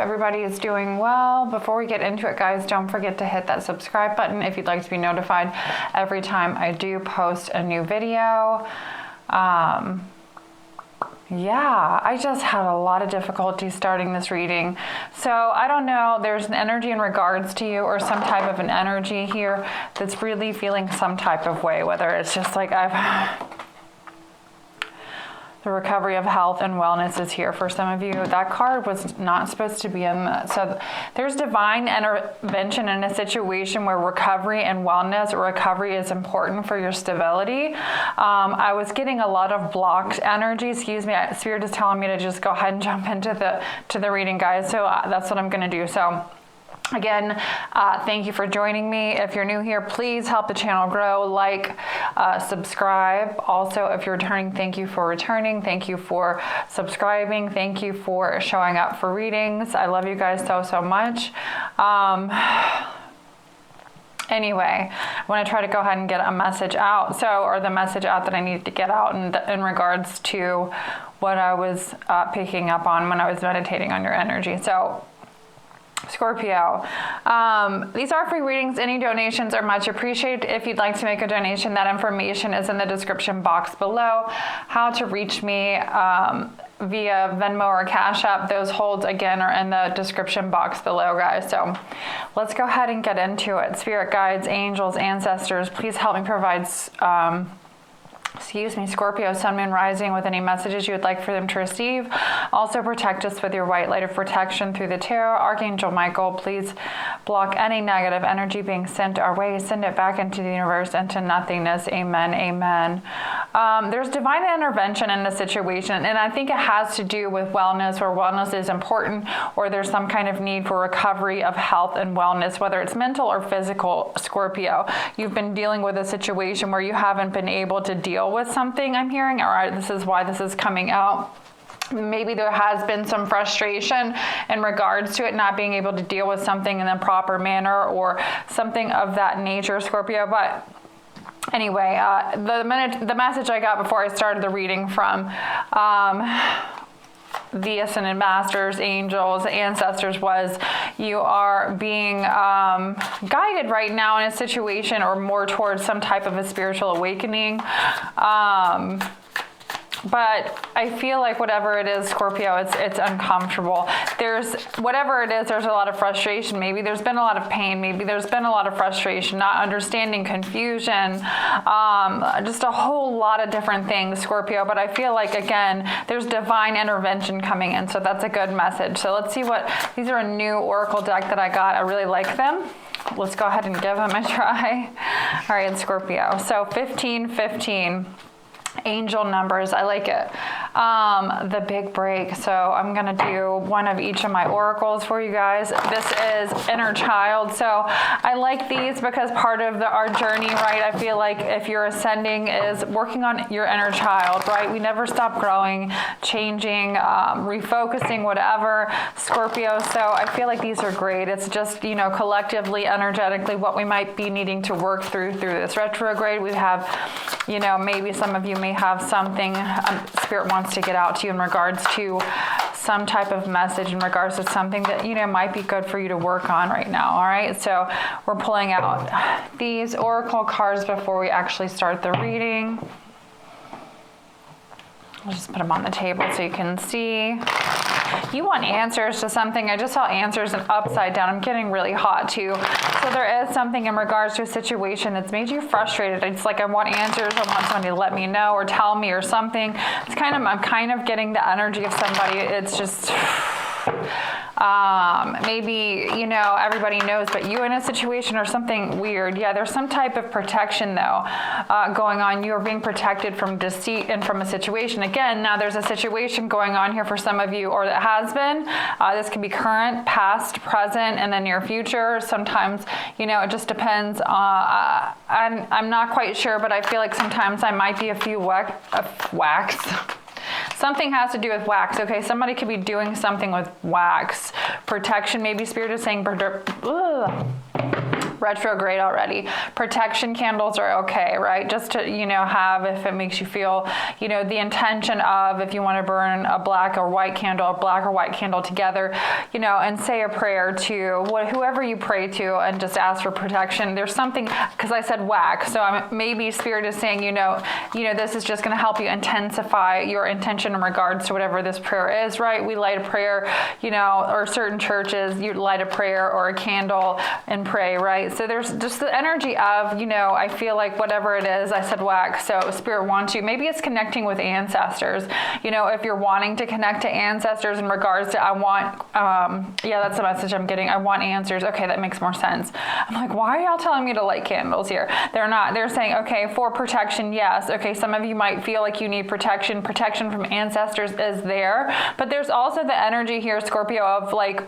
everybody is doing well. Before we get into it, guys, don't forget to hit that subscribe button if you'd like to be notified every time I do post a new video. Yeah, I just had a lot of difficulty starting this reading. So I don't know, there's an energy in regards to you or some type of an energy here that's really feeling some type of way, whether it's just like the recovery of health and wellness is here for some of you. That card was not supposed to be in that. So there's divine intervention in a situation where recovery and wellness or recovery is important for your stability. I was getting a lot of blocked energy. Excuse me, Spirit is telling me to just go ahead and jump into the reading, guys. So that's what I'm going to do. So again, thank you for joining me. If you're new here, please help the channel grow, like, subscribe. Also, if you're returning, thank you for returning. Thank you for subscribing. Thank you for showing up for readings. I love you guys so much. Anyway, I want to try to go ahead and get a message out. Or the message out that I needed to get out in regards to what I was picking up on when I was meditating on your energy. So Scorpio, these are free readings. Any donations are much appreciated. If you'd like to make a donation, that information is in the description box below. How to reach me via Venmo or Cash App, those holds again are in the description box below, guys. So let's go ahead and get into it. Spirit guides, angels, ancestors, please help me provide Scorpio, Sun, Moon, Rising, with any messages you would like for them to receive. Also protect us with your white light of protection through the tarot. Archangel Michael, please block any negative energy being sent our way. Send it back into the universe, into nothingness. Amen, amen. There's divine intervention in the situation, and I think it has to do with wellness, where wellness is important, or there's some kind of need for recovery of health and wellness, whether it's mental or physical. Scorpio, you've been dealing with a situation where you haven't been able to deal with something, I'm hearing. All right, this is why this is coming out. Maybe there has been some frustration in regards to it not being able to deal with something in a proper manner or something of that nature, Scorpio. But anyway, the message I got before I started the reading from the Ascended Masters, angels, ancestors was you are being guided right now in a situation or more towards some type of a spiritual awakening. But I feel like whatever it is, Scorpio, it's uncomfortable. There's whatever it is, there's a lot of frustration. Maybe there's been a lot of pain. Maybe there's been a lot of frustration, not understanding, confusion, just a whole lot of different things, Scorpio. But I feel like, again, there's divine intervention coming in. So that's a good message. So let's see these are a new Oracle deck that I got. I really like them. Let's go ahead and give them a try. All right, Scorpio. So 1515. Angel numbers, I like it. The big break. So I'm gonna do one of each of my oracles for you guys. This is inner child. So I like these because part of our journey, right? I feel like if you're ascending is working on your inner child, right? We never stop growing, changing, refocusing, whatever, Scorpio. So I feel like these are great. It's just, collectively, energetically, what we might be needing to work through this retrograde. We have, maybe some of you may have something Spirit wants to get out to you in regards to some type of message in regards to something that might be good for you to work on right now. All right, so we're pulling out these oracle cards before we actually start the reading. I'll just put them on the table so you can see. You want answers to something. I just saw answers and upside down. I'm getting really hot too. So there is something in regards to a situation that's made you frustrated. It's like I want answers. I want somebody to let me know or tell me or something. I'm kind of getting the energy of somebody. It's just maybe, everybody knows, but you in a situation or something weird. Yeah, there's some type of protection though going on. You are being protected from deceit and from a situation. Again, now there's a situation going on here for some of you, or that has been. This can be current, past, present, and then near future. Sometimes, it just depends. I'm not quite sure, but I feel like sometimes I might be a few wax. Something has to do with wax. Okay, somebody could be doing something with wax. Protection, maybe Spirit is saying retrograde already. Protection candles are okay, right? Just to, have, if it makes you feel, the intention of, if you want to burn a black or white candle together, and say a prayer to whoever you pray to and just ask for protection. There's something, because I said whack, so maybe Spirit is saying, this is just going to help you intensify your intention in regards to whatever this prayer is, right? We light a prayer, or certain churches, you light a prayer or a candle and pray, right? So there's just the energy of, I feel like whatever it is, I said whack, so Spirit wants you, maybe it's connecting with ancestors. If you're wanting to connect to ancestors in regards to, I want, that's the message I'm getting, I want answers. Okay, that makes more sense. I'm like, why are y'all telling me to light candles here? They're not. They're saying, okay, for protection, yes. Okay, some of you might feel like you need protection. Protection from ancestors is there. But there's also the energy here, Scorpio, of like,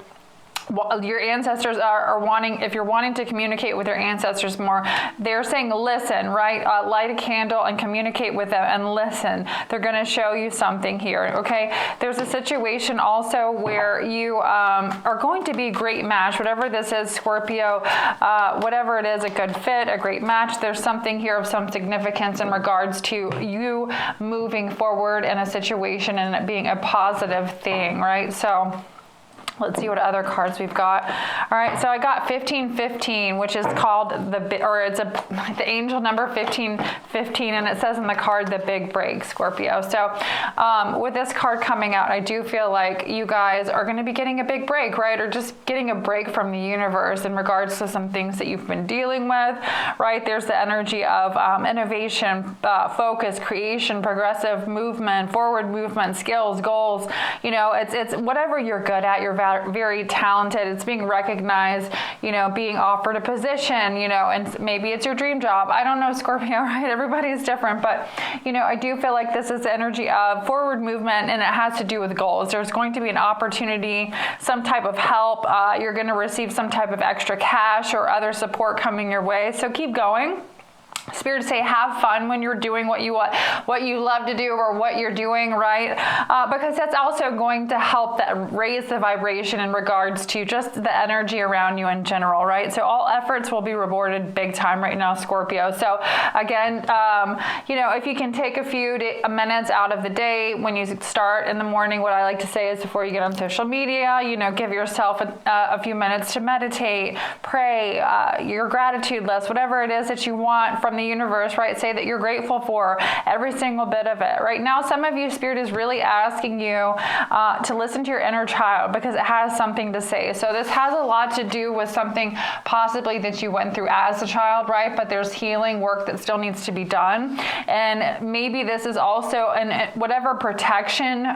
your ancestors are wanting, if you're wanting to communicate with your ancestors more, they're saying listen, right? Light a candle and communicate with them and listen. They're going to show you something here, okay? There's a situation also where you are going to be a great match, whatever this is, Scorpio, whatever it is, a good fit, a great match. There's something here of some significance in regards to you moving forward in a situation and it being a positive thing, right? So let's see what other cards we've got. All right, so I got 1515, which is called the angel number 1515, and it says in the card, the big break, Scorpio. So with this card coming out, I do feel like you guys are going to be getting a big break, right? Or just getting a break from the universe in regards to some things that you've been dealing with, right? There's the energy of innovation, focus, creation, progressive movement, forward movement, skills, goals. It's whatever you're good at, you're very talented, it's being recognized, being offered a position, and maybe it's your dream job. I don't know, Scorpio, right? Everybody's different, but, I do feel like this is the energy of forward movement, and it has to do with goals. There's going to be an opportunity, some type of help. You're going to receive some type of extra cash or other support coming your way. So keep going. Spirit say have fun when you're doing what you love to do or what you're doing, right? Because that's also going to help that raise the vibration in regards to just the energy around you in general, right? So all efforts will be rewarded big time right now, Scorpio. So again, if you can take a few minutes out of the day when you start in the morning, what I like to say is before you get on social media, give yourself a few minutes to meditate, pray, your gratitude list, whatever it is that you want from the universe, right? Say that you're grateful for every single bit of it. Right now, some of you, Spirit is really asking you to listen to your inner child because it has something to say. So this has a lot to do with something possibly that you went through as a child, right? But there's healing work that still needs to be done. And maybe this is also whatever protection.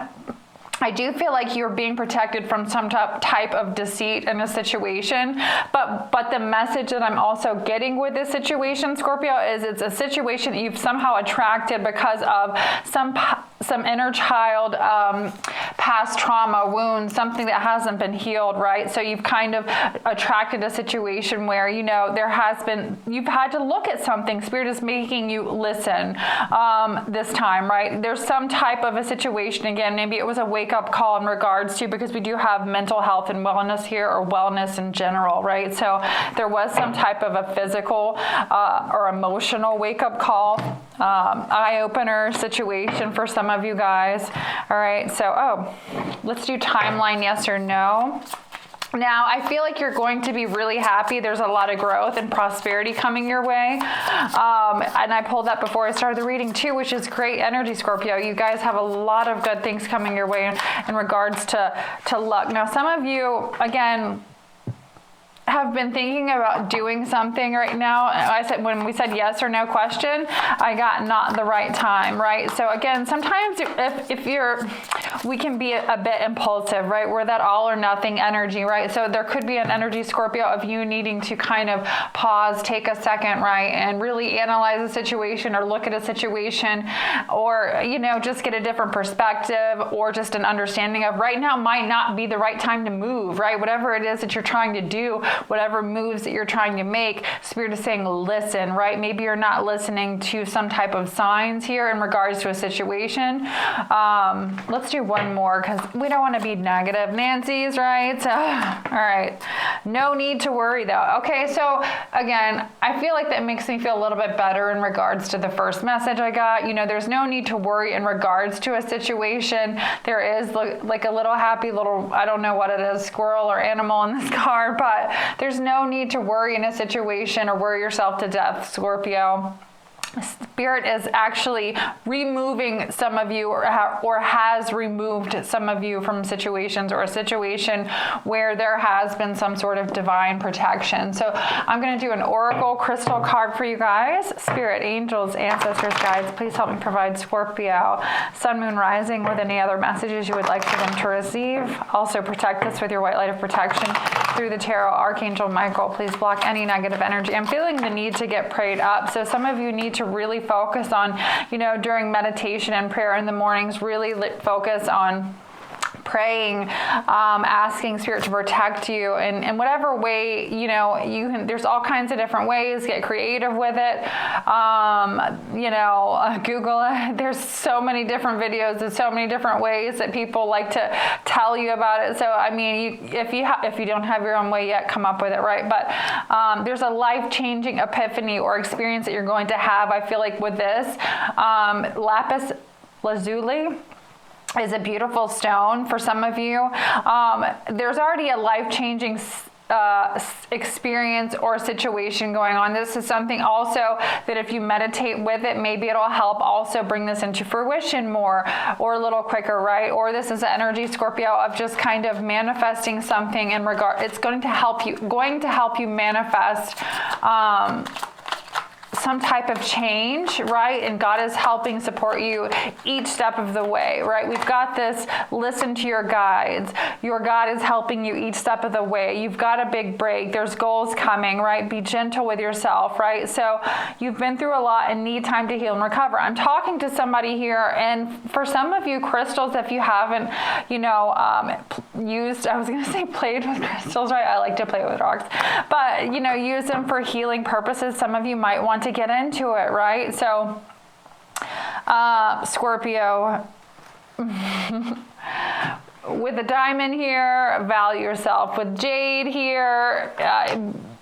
I do feel like you're being protected from some type of deceit in a situation, but the message that I'm also getting with this situation, Scorpio, is it's a situation that you've somehow attracted because of some inner child past trauma, wounds, something that hasn't been healed, right? So you've kind of attracted a situation where, you've had to look at something. Spirit is making you listen this time, right? There's some type of a situation, again, maybe it was a wake-up call in regards to, because we do have mental health and wellness here, or wellness in general, right? So there was some type of a physical or emotional wake-up call, eye-opener situation for some of you guys. All right, so let's do timeline, yes or no. Now, I feel like you're going to be really happy. There's a lot of growth and prosperity coming your way. And I pulled that before I started the reading too, which is great energy, Scorpio. You guys have a lot of good things coming your way in regards to luck. Now, some of you, again, have been thinking about doing something right now. I said, when we said yes or no question, I got not the right time, right? So again, sometimes we can be a bit impulsive, right? We're that all or nothing energy, right? So there could be an energy, Scorpio, of you needing to kind of pause, take a second, right? And really analyze a situation or look at a situation, or, just get a different perspective, or just an understanding of right now might not be the right time to move, right? Whatever it is that you're trying to do, whatever moves that you're trying to make, Spirit is saying listen, right? Maybe you're not listening to some type of signs here in regards to a situation. Let's do one more because we don't want to be negative Nancy's, right? So, all right. No need to worry though. Okay, so again, I feel like that makes me feel a little bit better in regards to the first message I got. You know, there's no need to worry in regards to a situation. There is like a little happy little, I don't know what it is, squirrel or animal in this card, but there's no need to worry in a situation or worry yourself to death, Scorpio. Spirit is actually removing some of you or has removed some of you from situations or a situation where there has been some sort of divine protection. So I'm going to do an oracle crystal card for you guys. Spirit, angels, ancestors, guides, please help me provide Scorpio, sun, moon, rising with any other messages you would like for them to receive. Also protect us with your white light of protection through the tarot. Archangel Michael, please block any negative energy. I'm feeling the need to get prayed up. So some of you need to really focus on, you know, during meditation and prayer in the mornings, really focus on praying, asking Spirit to protect you in whatever way, you know, you can. There's all kinds of different ways. Get creative with it. You know, Google it. There's so many different videos. There's so many different ways that people like to tell you about it. So I mean, if you don't have your own way yet, come up with it, right? But there's a life-changing epiphany or experience that you're going to have. I feel like with this, lapis lazuli is a beautiful stone for some of you. There's already a life-changing experience or situation going on. This is something also that if you meditate with it, maybe it'll help also bring this into fruition more or a little quicker, right? Or this is the energy, Scorpio, of just kind of manifesting something in regard. It's going to help you manifest some type of change, right? And God is helping support you each step of the way, right? We've got this, listen to your guides. Your God is helping you each step of the way. You've got a big break. There's goals coming, right? Be gentle with yourself, right? So you've been through a lot and need time to heal and recover. I'm talking to somebody here, and for some of you, crystals, if you haven't, you know, used, I was going to say played with crystals, right? I like to play with rocks, but, you know, use them for healing purposes. Some of you might want to get into it, right? So, Scorpio, with the diamond here, value yourself. With jade here,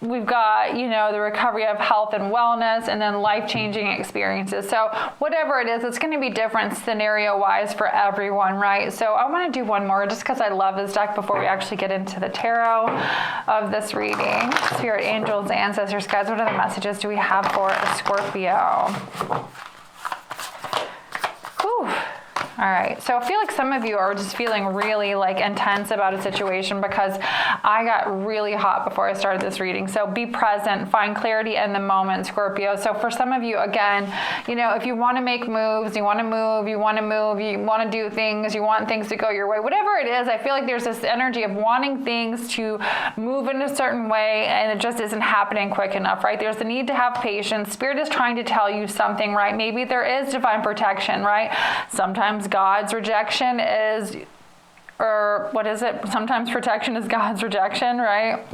we've got, you know, the recovery of health and wellness, and then life-changing experiences. So whatever it is, it's going to be different scenario-wise for everyone, right? So I want to do one more just because I love this deck before we actually get into the tarot of this reading. Spirit, angels, ancestors, guys, what other messages do we have for a Scorpio? Whew. All right, so I feel like some of you are just feeling really like intense about a situation because I got really hot before I started this reading. So be present, find clarity in the moment, Scorpio. So for some of you, again, you know, if you want to make moves, you want to do things, you want things to go your way, whatever it is, I feel like there's this energy of wanting things to move in a certain way and it just isn't happening quick enough, right? There's the need to have patience. Spirit is trying to tell you something, right? Maybe there is divine protection, right? Sometimes God's rejection is, or what is it? Sometimes protection is God's rejection, right?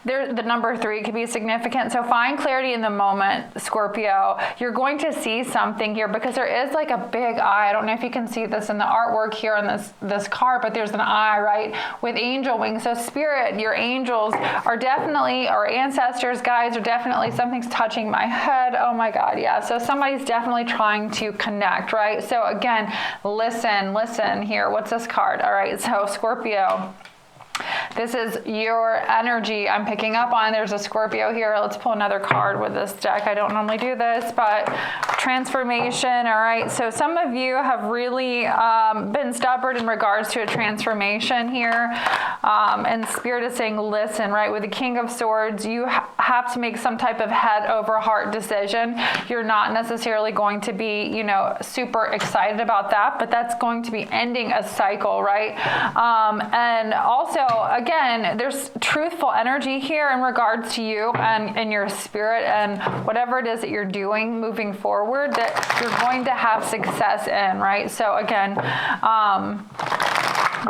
The number 3 could be significant. So find clarity in the moment, Scorpio. You're going to see something here because there is like a big eye. I don't know if you can see this in the artwork here on this card, but there's an eye, right? With angel wings. So Spirit, your angels are definitely, or ancestors, guys, are definitely, something's touching my head. Oh my God, yeah. So somebody's definitely trying to connect, right? So again, listen here. What's this card? All right, so Scorpio. This is your energy I'm picking up on. There's a Scorpio here. Let's pull another card with this deck. I don't normally do this, but transformation. All right. So some of you have really been stubborn in regards to a transformation here. And Spirit is saying, listen, right? With the King of Swords, you have to make some type of head over heart decision. You're not necessarily going to be, you know, super excited about that, but that's going to be ending a cycle, right? And also, again, there's truthful energy here in regards to you and your spirit and whatever it is that you're doing moving forward that you're going to have success in, right? So again,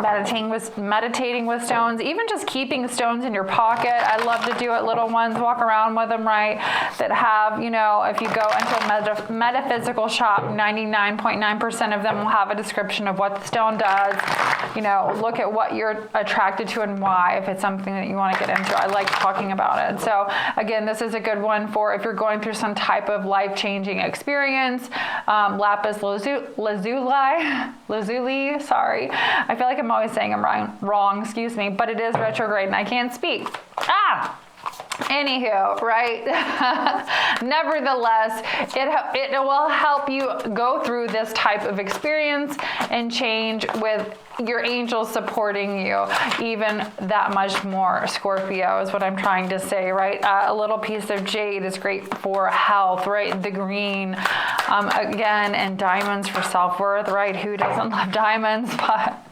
meditating with stones, even just keeping stones in your pocket. I love to do it, little ones, walk around with them, right? That have, you know, if you go into a metaphysical shop, 99.9% of them will have a description of what the stone does. You know, look at what you're attracted to and why, if it's something that you want to get into. I like talking about it. So again, this is a good one for if you're going through some type of life-changing experience. Lapis lazuli, sorry. I feel like I'm always saying I'm wrong, excuse me, but it is retrograde and I can't speak. Anywho, right? Nevertheless, it will help you go through this type of experience and change with your angels supporting you even that much more. Scorpio is what I'm trying to say, right? A little piece of jade is great for health, right? The green, again, and diamonds for self-worth, right? Who doesn't love diamonds? But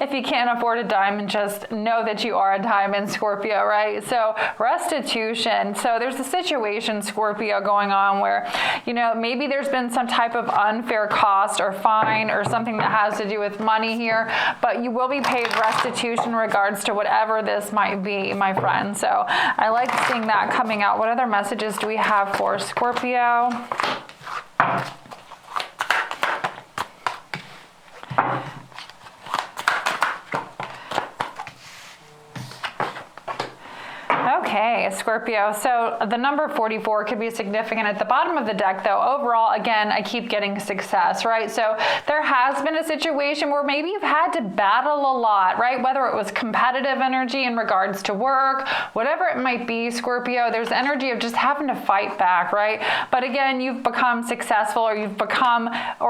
if you can't afford a diamond, just know that you are a diamond, Scorpio, right? So restitution. So there's a situation, Scorpio, going on where, you know, maybe there's been some type of unfair cost or fine or something that has to do with money here, but you will be paid restitution in regards to whatever this might be, my friend. So I like seeing that coming out. What other messages do we have for Scorpio? Okay, Scorpio. So the number 44 could be significant at the bottom of the deck, though. Overall, again, I keep getting success, right? So there has been a situation where maybe you've had to battle a lot, right? Whether it was competitive energy in regards to work, whatever it might be, Scorpio, there's energy of just having to fight back, right? But again, you've become successful, or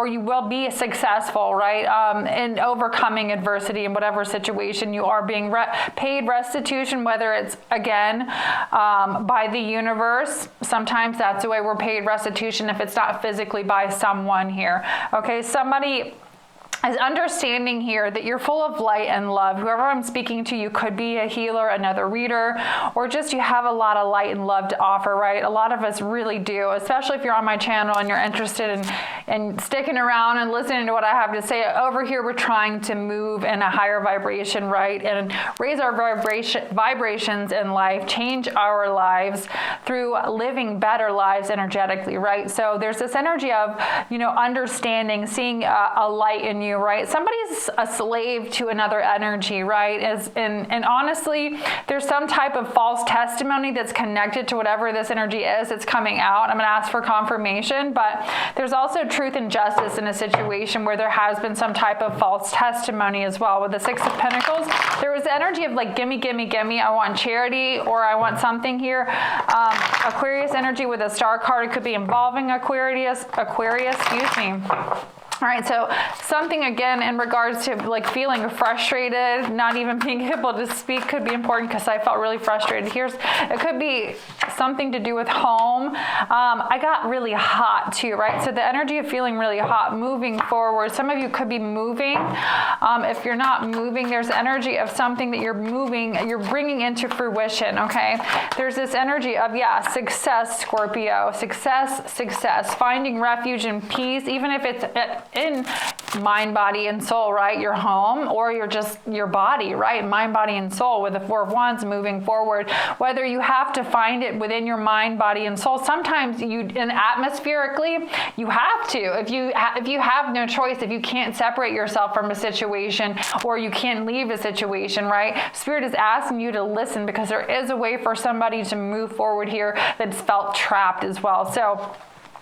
you will be successful, right? In overcoming adversity in whatever situation you are being paid restitution, whether it's, again, by the universe. Sometimes that's the way we're paid restitution if it's not physically by someone here. Okay, somebody is understanding here that you're full of light and love. Whoever I'm speaking to, you could be a healer, another reader, or just you have a lot of light and love to offer, right? A lot of us really do, especially if you're on my channel and you're interested in sticking around and listening to what I have to say. Over here, we're trying to move in a higher vibration, right? And raise our vibrations in life, change our lives through living better lives energetically, right? So there's this energy of, you know, understanding, seeing a light in you, right? Somebody's a slave to another energy, right? And honestly, there's some type of false testimony that's connected to whatever this energy is that's coming out. I'm going to ask for confirmation, but there's also truth and justice in a situation where there has been some type of false testimony as well. With the Six of Pentacles, there was the energy of like, gimme, gimme, gimme. I want charity, or I want something here. Aquarius energy with a star card. It could be involving Aquarius, excuse me. All right, so something again in regards to like feeling frustrated, not even being able to speak could be important because I felt really frustrated. It could be something to do with home. I got really hot too, right? So the energy of feeling really hot, moving forward. Some of you could be moving. If you're not moving, there's energy of something that you're moving, you're bringing into fruition, okay? There's this energy of, yeah, success, Scorpio, success, finding refuge and peace, even if it's in mind, body, and soul, right? Your home, or you're just your body, right? Mind, body, and soul with the Four of Wands moving forward. Whether you have to find it within your mind, body, and soul, sometimes atmospherically, you have to. If you have no choice, if you can't separate yourself from a situation, or you can't leave a situation, right? Spirit is asking you to listen, because there is a way for somebody to move forward here that's felt trapped as well. So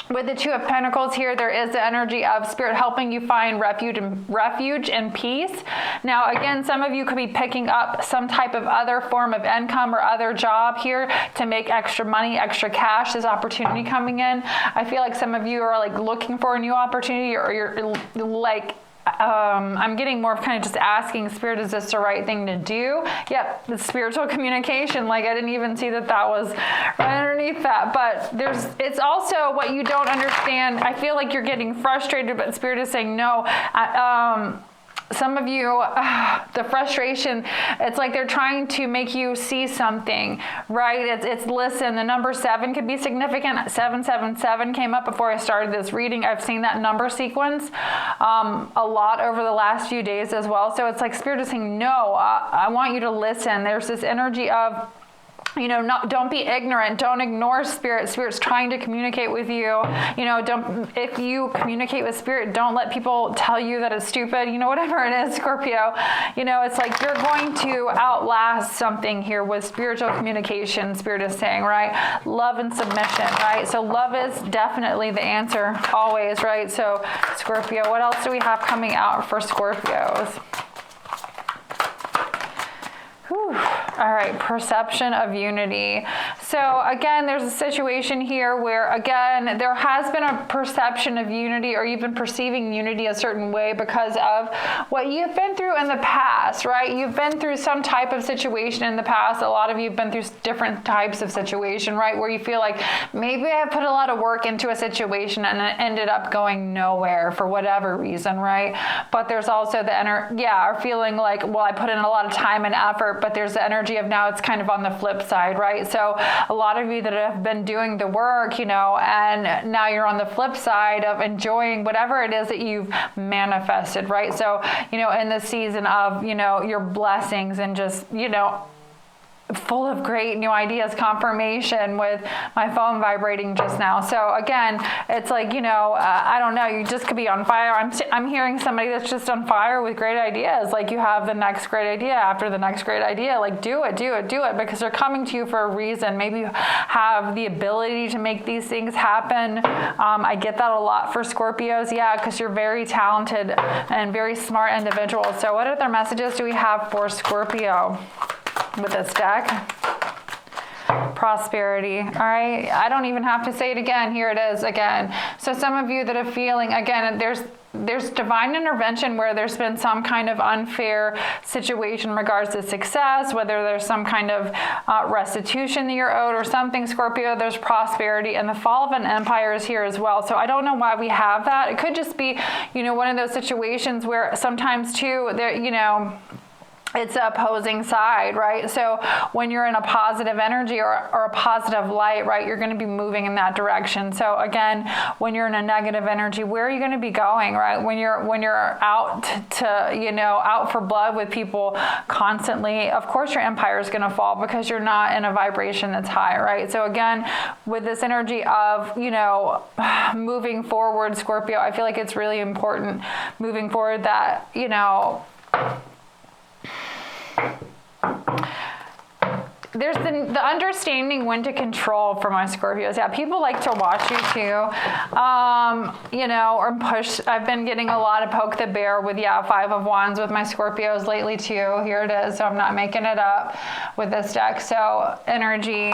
with the Two of Pentacles here, there is the energy of Spirit helping you find refuge and peace. Now, again, some of you could be picking up some type of other form of income or other job here to make extra money, extra cash. There's opportunity coming in. I feel like some of you are like looking for a new opportunity, or you're like, I'm getting more of kind of just asking Spirit, is this the right thing to do? Yep, the spiritual communication. Like, I didn't even see that was right underneath that. But it's also what you don't understand. I feel like you're getting frustrated, but Spirit is saying no. some of you, the frustration, it's like they're trying to make you see something, right? It's listen. The number 7 could be significant. 777 came up before I started this reading. I've seen that number sequence a lot over the last few days as well. So it's like Spirit is saying, no, I want you to listen. There's this energy of, don't be ignorant. Don't ignore Spirit. Spirit's trying to communicate with you. If you communicate with Spirit, don't let people tell you that it's stupid. Whatever it is, Scorpio. It's like you're going to outlast something here with spiritual communication. Spirit is saying, right? Love and submission, right? So love is definitely the answer always, right? So Scorpio, what else do we have coming out for Scorpios? Whew. All right, perception of unity. So again, there's a situation here where, again, there has been a perception of unity, or you've been perceiving unity a certain way because of what you've been through in the past, right? You've been through some type of situation in the past. A lot of you have been through different types of situation, right? Where you feel like maybe I put a lot of work into a situation and it ended up going nowhere for whatever reason, right? But there's also the or feeling like, well, I put in a lot of time and effort, but there's the energy of now it's kind of on the flip side, right? So a lot of you that have been doing the work, and now you're on the flip side of enjoying whatever it is that you've manifested, right? So, in the season of, your blessings and just, full of great new ideas, confirmation with my phone vibrating just now. So again, it's like, I don't know, you just could be on fire. I'm hearing somebody that's just on fire with great ideas. Like you have the next great idea after the next great idea. Like do it, because they're coming to you for a reason. Maybe you have the ability to make these things happen. I get that a lot for Scorpios. Yeah, because you're very talented and very smart individuals. So what other messages do we have for Scorpio with this deck? Prosperity. All right. I don't even have to say it again. Here it is again. So some of you that are feeling, again, there's divine intervention where there's been some kind of unfair situation in regards to success, whether there's some kind of restitution that you're owed or something, Scorpio. There's prosperity, and the fall of an empire is here as well. So I don't know why we have that. It could just be, one of those situations where sometimes too, there, it's an opposing side, right? So when you're in a positive energy or a positive light, right, you're going to be moving in that direction. So again, when you're in a negative energy, where are you going to be going, right? When you're out to, out for blood with people constantly, of course your empire is going to fall because you're not in a vibration that's high, right? So again, with this energy of, moving forward, Scorpio, I feel like it's really important moving forward that, there's the understanding when to control for my Scorpios. Yeah, people like to watch you too, or push. I've been getting a lot of poke the bear with, 5 of Wands with my Scorpios lately too. Here it is. So I'm not making it up with this deck. So energy,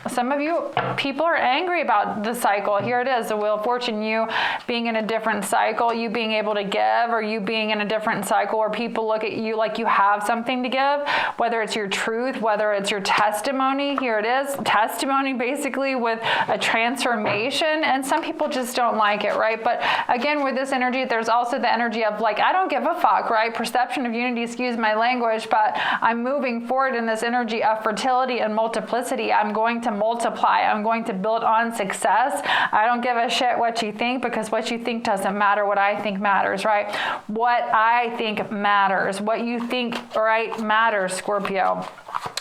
some of you, people are angry about the cycle. Here it is, the Wheel of Fortune, you being in a different cycle, you being able to give, or you being in a different cycle where people look at you like you have something to give, whether it's your truth, whether it's your testimony. Here it is, testimony basically with a transformation, and some people just don't like it, right? But again, with this energy, there's also the energy of like, I don't give a fuck, right? Perception of unity, excuse my language, but I'm moving forward in this energy of fertility and multiplicity. I'm going to multiply. I'm going to build on success. I don't give a shit what you think, because what you think doesn't matter. What I think matters, right? What I think matters. What you think, right, matters, Scorpio.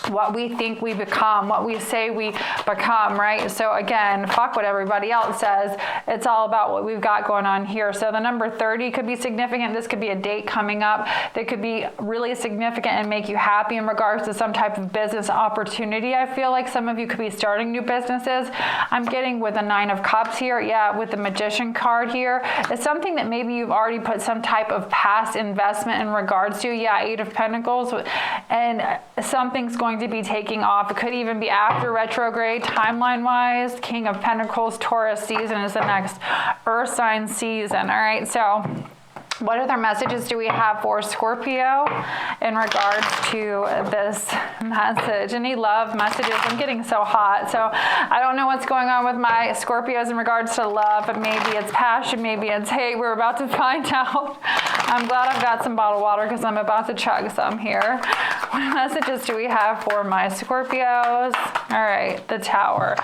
What we think we become, what we say we become, right? So again, fuck what everybody else says. It's all about what we've got going on here. So the number 30 could be significant. This could be a date coming up that could be really significant and make you happy in regards to some type of business opportunity. I feel like some of you could be starting new businesses. I'm getting with the 9 of Cups here. Yeah, with the Magician card here. It's something that maybe you've already put some type of past investment in regards to. Yeah, 8 of Pentacles. And something's going to be taking off. It could even be after retrograde, timeline-wise. King of Pentacles, Taurus season is the next Earth sign season. All right, so What other messages do we have for Scorpio in regards to this message? Any love messages? I'm getting so hot. So I don't know what's going on with my Scorpios in regards to love, but maybe it's passion, maybe it's hate. We're about to find out. I'm glad I've got some bottled water because I'm about to chug some here. What messages do we have for my Scorpios? All right, the Tower.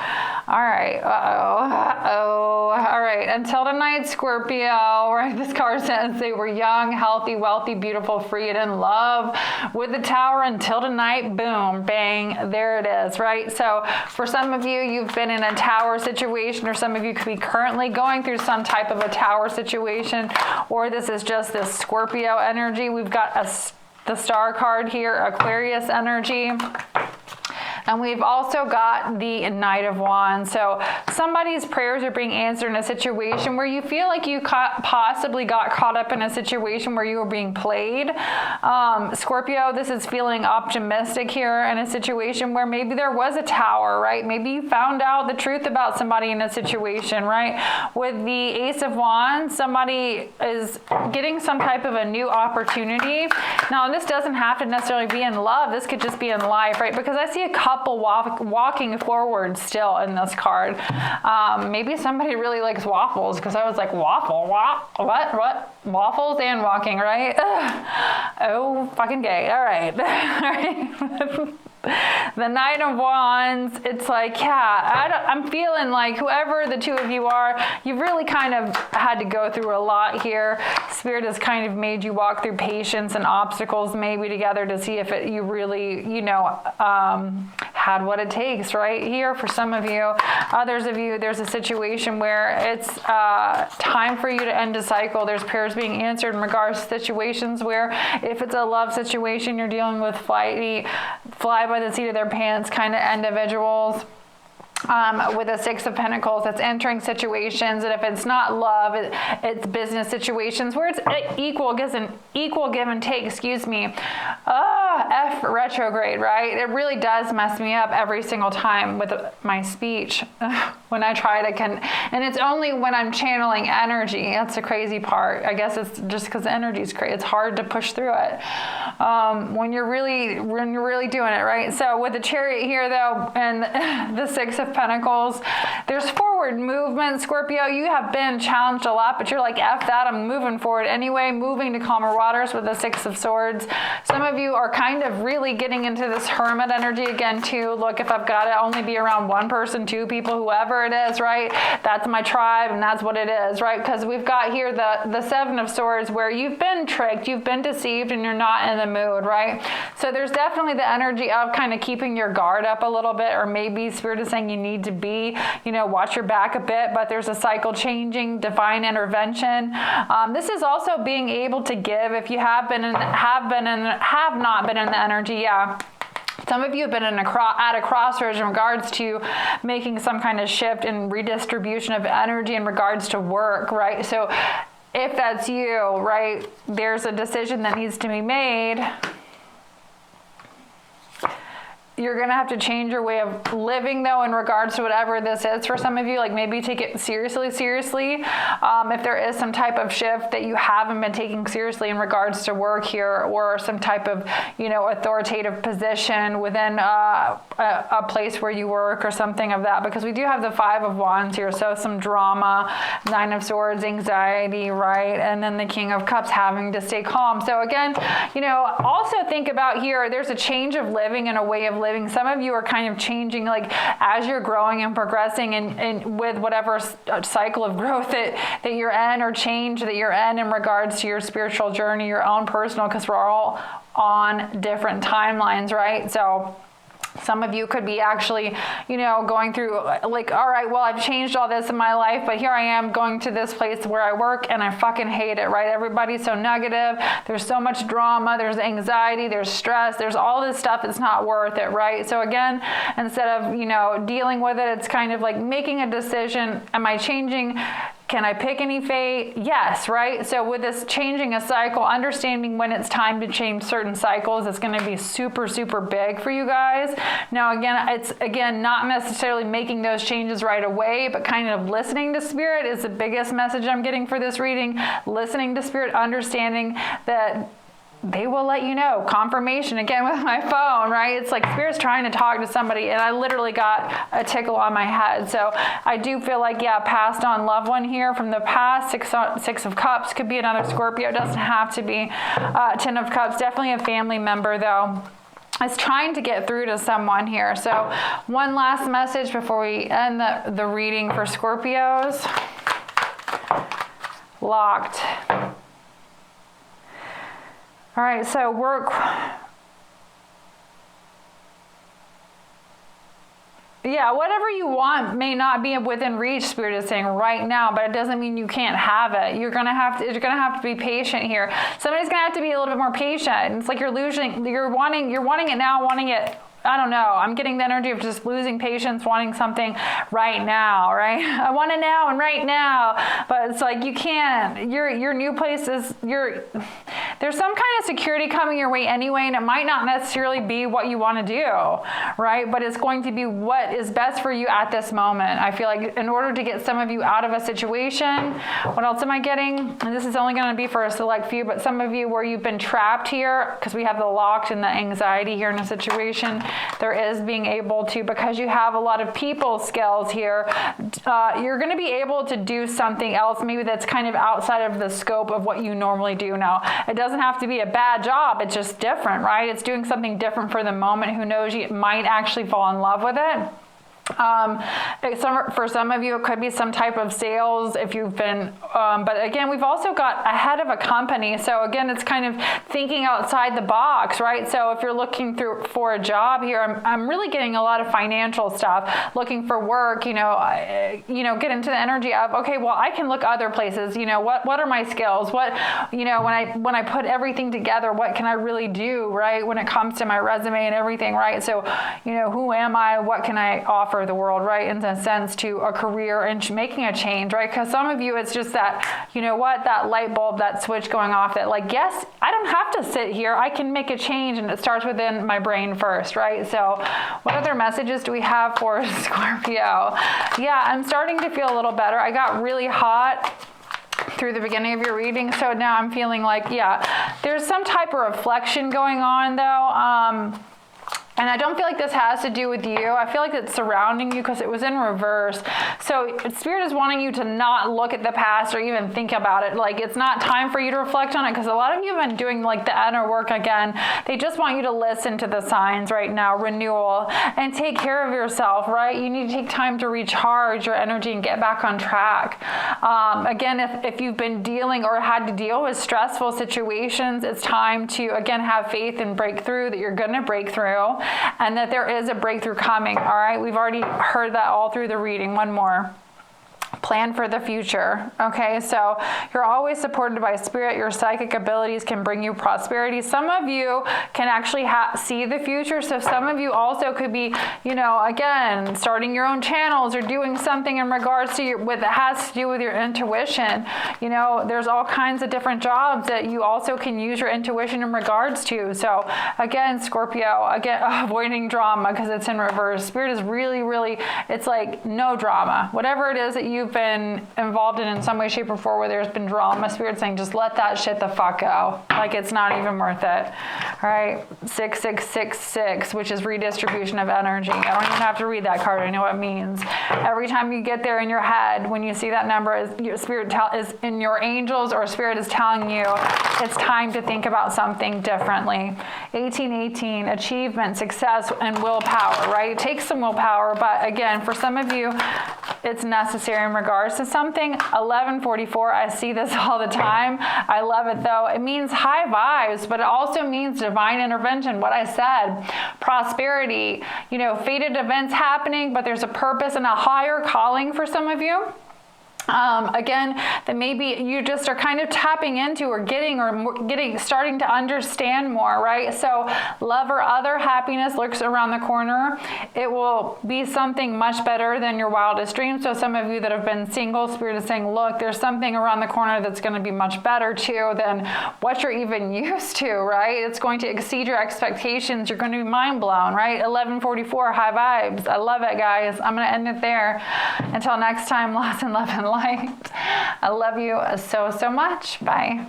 All right, all right, until tonight, Scorpio, right? This card says they were young, healthy, wealthy, beautiful, free, and in love. With the Tower, until tonight, boom, bang, there it is, right? So for some of you, you've been in a Tower situation, or some of you could be currently going through some type of a Tower situation, or this is just this Scorpio energy. We've got the Star card here, Aquarius energy. And we've also got the Knight of Wands. So somebody's prayers are being answered in a situation where you feel like you possibly got caught up in a situation where you were being played. Scorpio, this is feeling optimistic here in a situation where maybe there was a Tower, right? Maybe you found out the truth about somebody in a situation, right? With the Ace of Wands, somebody is getting some type of a new opportunity. Now, this doesn't have to necessarily be in love. This could just be in life, right? Because I see a couple walking forward still in this card. Maybe somebody really likes waffles, because I was like, what? Waffles and walking, right? Oh, fucking gay. All right. All right. The Knight of Wands, it's like, yeah, I'm feeling like whoever the two of you are, you've really kind of had to go through a lot here. Spirit has kind of made you walk through patience and obstacles maybe together to see if you really, had what it takes right here. For some of you, others of you, there's a situation where it's time for you to end a cycle. There's prayers being answered in regards to situations where if it's a love situation, you're dealing with fly by the seat of their pants kind of individuals. With a Six of Pentacles, that's entering situations, and if it's not love, it's business situations where it's equal give and take. Excuse me. F retrograde, right? It really does mess me up every single time with my speech when I try to and it's only when I'm channeling energy. That's the crazy part. I guess it's just because the energy is crazy. It's hard to push through it when you're really doing it, right? So with the Chariot here, though, and the Six of Pentacles, there's forward movement. Scorpio, you have been challenged a lot, but you're like, F that, I'm moving forward anyway, moving to calmer waters with the Six of Swords. Some of you are kind of really getting into this hermit energy again too. Look, if I've got to only be around one person, two people, whoever it is, right? That's my tribe, and that's what it is, right? Because we've got here the Seven of Swords, where you've been tricked, you've been deceived, and you're not in the mood, right? So there's definitely the energy of kind of keeping your guard up a little bit, or maybe Spirit is saying you need to be, watch your back a bit, but there's a cycle changing, divine intervention. This is also being able to give if you have not been in the energy. Yeah. Some of you have been at a crossroads in regards to making some kind of shift in redistribution of energy in regards to work, right? So if that's you, right, there's a decision that needs to be made. You're going to have to change your way of living, though, in regards to whatever this is. For some of you, like maybe take it seriously. If there is some type of shift that you haven't been taking seriously in regards to work here, or some type of, authoritative position within a place where you work or something of that, because we do have the Five of Wands here. So some drama, Nine of Swords, anxiety, right? And then the King of Cups, having to stay calm. So again, also think about here, there's a change of living and a way of living. Some of you are kind of changing, like as you're growing and progressing, and with whatever cycle of growth that you're in, or change that you're in regards to your spiritual journey, your own personal, because we're all on different timelines, right? So some of you could be actually, going through like, all right, well, I've changed all this in my life, but here I am going to this place where I work and I fucking hate it, right? Everybody's so negative. There's so much drama. There's anxiety. There's stress. There's all this stuff that's not worth it, right? So again, instead of, dealing with it, it's kind of like making a decision. Am I changing Can I pick any fate? Yes, right? So with this changing a cycle, understanding when it's time to change certain cycles is going to be super, super big for you guys. Now, again, it's not necessarily making those changes right away, but kind of listening to Spirit is the biggest message I'm getting for this reading. Listening to Spirit, understanding that they will let you know. Confirmation, again, with my phone, right? It's like Spirit's trying to talk to somebody, and I literally got a tickle on my head. So I do feel like, yeah, passed on loved one here from the past. Six of Cups could be another Scorpio. It doesn't have to be 10 of Cups. Definitely a family member, though. Is trying to get through to someone here. So one last message before we end the reading for Scorpios. Locked. All right, so whatever you want may not be within reach, Spirit is saying right now, but it doesn't mean you can't have it. You're gonna have to be patient here. Somebody's gonna have to be a little bit more patient. It's like you're wanting it now, wanting it. I don't know. I'm getting the energy of just losing patience, wanting something right now, right? I want it now and right now. But it's like you can't. Your new place is there's some kind of security coming your way anyway, and it might not necessarily be what you want to do, right? But it's going to be what is best for you at this moment. I feel like in order to get some of you out of a situation, what else am I getting? And this is only going to be for a select few, but some of you where you've been trapped here, because we have the locked and the anxiety here in a situation, there is being able to, because you have a lot of people skills here, you're going to be able to do something else maybe that's kind of outside of the scope of what you normally do now. It doesn't have to be a bad job. It's just different, right? It's doing something different for the moment. Who knows, you might actually fall in love with it. For some of you, it could be some type of sales if you've been, but again, we've also got ahead of a company. So again, it's kind of thinking outside the box, right? So if you're looking for a job here, I'm really getting a lot of financial stuff, looking for work, get into the energy of, okay, well, I can look other places, what are my skills? What, when I put everything together, what can I really do, right? When it comes to my resume and everything, right? So, who am I? What can I offer the world, right, in a sense, to a career and making a change, right? Because some of you, it's just that, that light bulb, that switch going off, that like, yes, I don't have to sit here, I can make a change, and it starts within my brain first, right? So what other messages do we have for Scorpio? Yeah, I'm starting to feel a little better. I got really hot through the beginning of your reading, so now I'm feeling like, yeah, there's some type of reflection going on, though. And I don't feel like this has to do with you. I feel like it's surrounding you because it was in reverse. So Spirit is wanting you to not look at the past or even think about it. Like, it's not time for you to reflect on it, because a lot of you have been doing like the inner work again. They just want you to listen to the signs right now, renewal, and take care of yourself, right? You need to take time to recharge your energy and get back on track. Again, if you've been dealing or had to deal with stressful situations, it's time to, again, have faith and break through, that you're going to break through, and that there is a breakthrough coming. All right, we've already heard that all through the reading. One more. Plan for the future. Okay, so you're always supported by Spirit. Your psychic abilities can bring you prosperity. Some of you can actually see the future. So some of you also could be, again, starting your own channels or doing something in regards to what has to do with your intuition. There's all kinds of different jobs that you also can use your intuition in regards to. So again, Scorpio, avoiding drama because it's in reverse. Spirit is really, really, it's like no drama. Whatever it is that you've been involved in some way, shape, or form where there's been drama, Spirit's saying just let that shit the fuck go. Like, it's not even worth it. All right, 6666, which is redistribution of energy. I don't even have to read that card. I know what it means. Every time you get there in your head, when you see that number, your Spirit is in your angels, or Spirit is telling you it's time to think about something differently. 1818, achievement, success, and willpower, right? It takes some willpower, but again, for some of you, it's necessary in regards to something. 1144, I see this all the time. I love it though. It means high vibes, but it also means divine intervention. What I said, prosperity, fated events happening, but there's a purpose and a higher calling for some of you. Again, that maybe you just are kind of tapping into or starting to understand more, right? So love or other happiness lurks around the corner. It will be something much better than your wildest dreams. So some of you that have been single, Spirit is saying, look, there's something around the corner that's going to be much better too than what you're even used to, right? It's going to exceed your expectations. You're going to be mind blown, right? 1144, high vibes. I love it, guys. I'm going to end it there. Until next time, lots and love and light. I love you so, so much. Bye.